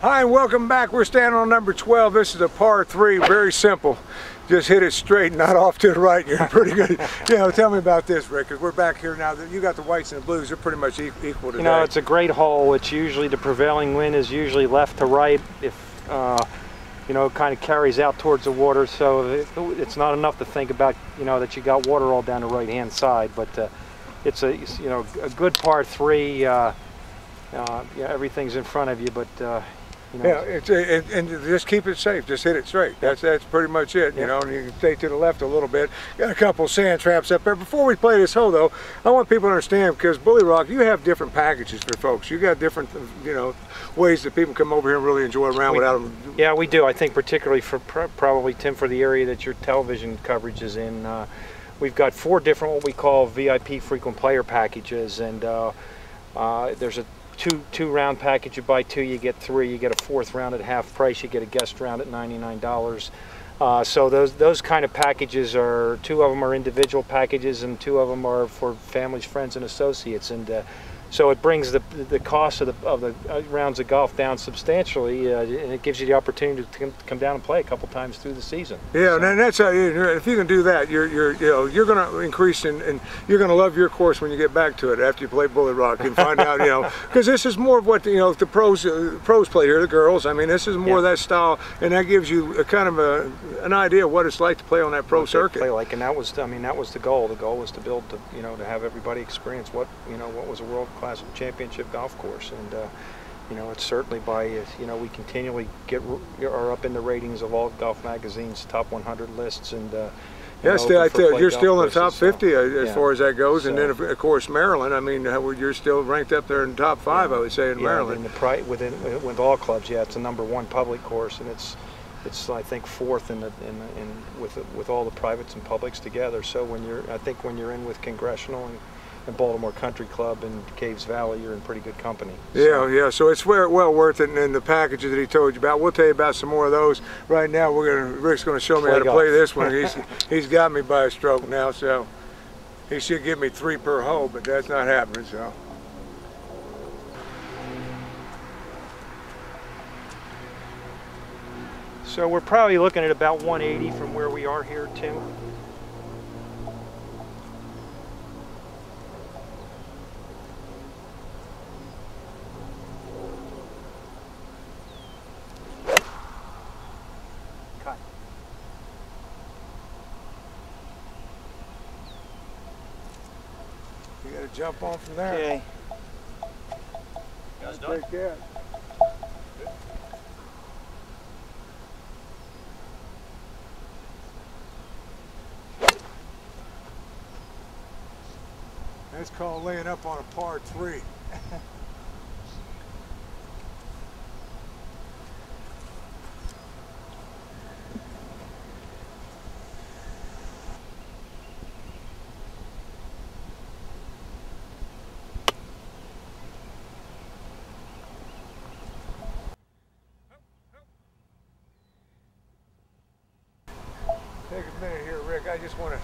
Hi and welcome back. We're standing on number 12. This is a par 3, very simple. Just hit it straight, not off to the right. You're pretty good. Tell me about this, Rick, because we're back here now. You got the whites and the blues. They're pretty much equal today. You know, it's a great hole. It's usually the prevailing wind is usually left to right. If you know, it kind of carries out towards the water, so it's not enough to think about, you know, that you got water all down the right-hand side. But it's a good par 3. Yeah, everything's in front of you, but. You know, and just keep it safe. Just hit it straight. That's pretty much it. You know, and you can stay to the left a little bit. Got a couple sand traps up there. Before we play this hole, though, I want people to understand, because Bulle Rock, you have different packages for folks. You got different, ways that people come over here and really enjoy around without them. Yeah, we do. I think particularly for probably Tim, for the area that your television coverage is in, we've got 4 different what we call VIP frequent player packages, and there's a two round package. You buy 2, you get 3. You get a 4th round at half price. You get a guest round at $99. So those kind of packages are 2 of them are individual packages, and 2 of them are for families, friends, and associates. And so it brings the cost of the rounds of golf down substantially, and it gives you the opportunity to come down and play a couple times through the seseason. Yeah, so. And that's how if you can do that, you're going to increase and you're going to love your course when you get back to it after you play Bulle Rock and find out, because this is more of what the pros play here, the girls. I mean, this is more of that style, and that gives you a kind of an idea of what it's like to play on that pro circuit. Play like, and that was the goal. The goal was to build to have everybody experience what was a world class championship golf course, and it's certainly by we continually are up in the ratings of all golf magazines' top 100 lists, and you're still in the top 50 as far as that goes. So, and then of course Maryland. I mean, you're still ranked up there in the top 5. I would say in Maryland. With all clubs, it's a #1 public course, and it's I think 4th with all the privates and publics together. So when you're in with Congressional and Baltimore Country Club and Caves Valley, you're in pretty good company. So. So it's well worth it, and the packages that he told you about. We'll tell you about some more of those right now. Rick's going to show me how to play this one. He's got me by a stroke now, so he should give me 3 per hole, but that's not happening. So we're probably looking at about 180 from where we are here, Tim. You got to jump on from there. Okay. You guys done? Take that. That's called laying up on a par 3. Take a minute here, Rick. I just want to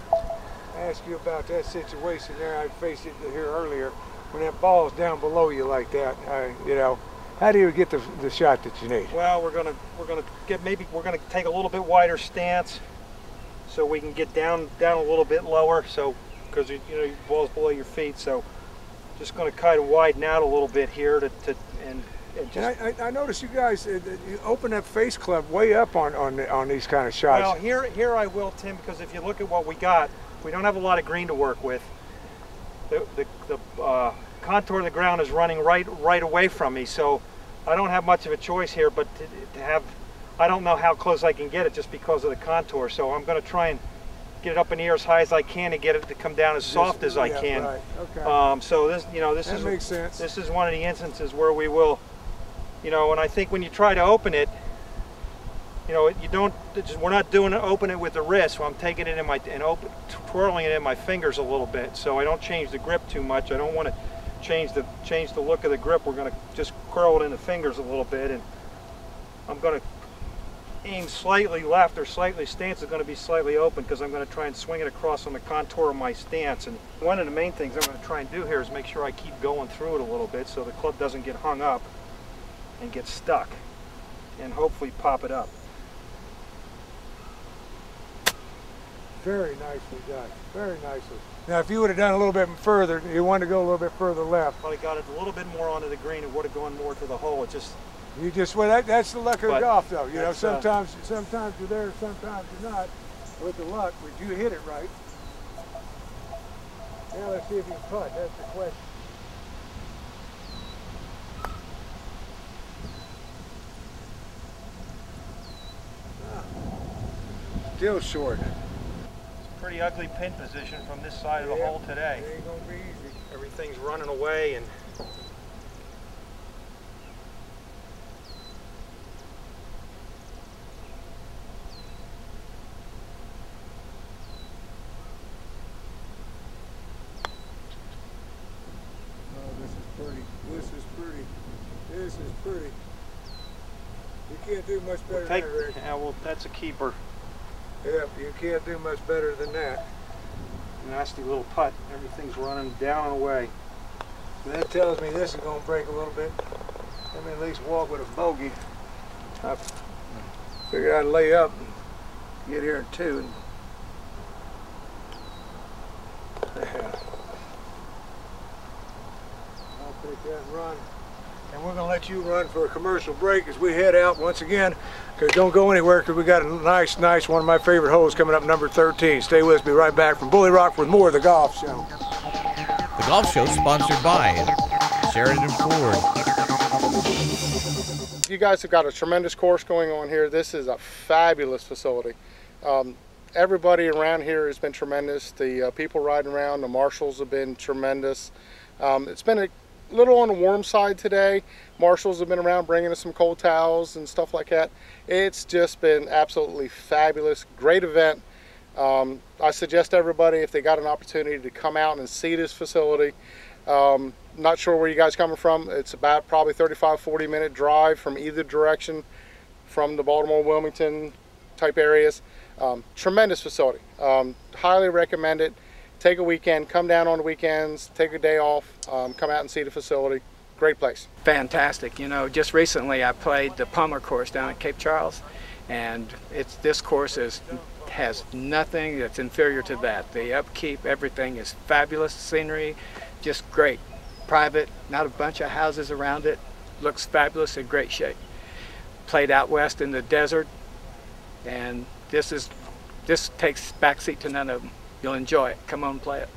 ask you about that situation there. I faced it here earlier. When that ball's down below you like that, how do you get the shot that you need? Well, we're gonna take a little bit wider stance so we can get down a little bit lower. So because your ball's below your feet, so just going to kind of widen out a little bit here and I noticed you guys you open that face club way up on these kind of shots. Well, here I will, Tim, because if you look at what we got, we don't have a lot of green to work with. The contour of the ground is running right away from me, so I don't have much of a choice here. But I don't know how close I can get it just because of the contour. So I'm going to try and get it up in the air as high as I can and get it to come down as soft as I can. Right. Okay. So this makes sense. This is one of the instances where we will. And I think when you try to open it, we're not open it with the wrist. So I'm taking it twirling it in my fingers a little bit, so I don't change the grip too much. I don't want to change the look of the grip. We're going to just curl it in the fingers a little bit, and I'm going to aim slightly left or slightly. Stance is going to be slightly open because I'm going to try and swing it across on the contour of my stance. And one of the main things I'm going to try and do here is make sure I keep going through it a little bit so the club doesn't get hung up and get stuck. and hopefully pop it up. Very nicely done. Very nicely. Now, if you would have done a little bit further, you wanted to go a little bit further left. Probably got it a little bit more onto the green. It would have gone more to the hole. It just. Well, that's the luck of golf, though. You know, sometimes you're there, sometimes you're not. With the luck, but you hit it right. Now let's see if you can putt. That's the question. Still short. Pretty ugly pin position from this side of the hole today. It ain't gonna be easy. Everything's running away and This is pretty. You can't do much better than that, Rick. Yeah, well, that's a keeper. Yep, you can't do much better than that. Nasty little putt. Everything's running down and away. That tells me this is going to break a little bit. Let me at least walk with a bogey. I figured I'd lay up and get here in 2. Yeah. I'll take that and run. And we're going to let you run for a commercial break as we head out once again. Because don't go anywhere, because we got a nice, one of my favorite holes coming up, number 13. Stay with us. Be right back from Bulle Rock with more of The Golf Show. The Golf Show sponsored by Sheridan Ford. You guys have got a tremendous course going on here. This is a fabulous facility. Everybody around here has been tremendous. The people riding around, the marshals have been tremendous. It's been a little on the warm side today. Marshals have been around bringing us some cold towels and stuff like that. It's just been absolutely fabulous. Great event. I suggest everybody, if they got an opportunity, to come out and see this facility. Not sure where you guys coming from. It's about probably 35-40 minute drive from either direction from the Baltimore, Wilmington type areas. Tremendous facility. Highly recommend it. Take a weekend, come down on the weekends, take a day off, come out and see the facility. Great place. Fantastic. You know, just recently I played the Palmer course down at Cape Charles, and this course has nothing that's inferior to that. The upkeep, everything is fabulous. Scenery, just great. Private, not a bunch of houses around it. Looks fabulous, in great shape. Played out west in the desert, and this takes backseat to none of them. You'll enjoy it. Come on and play it.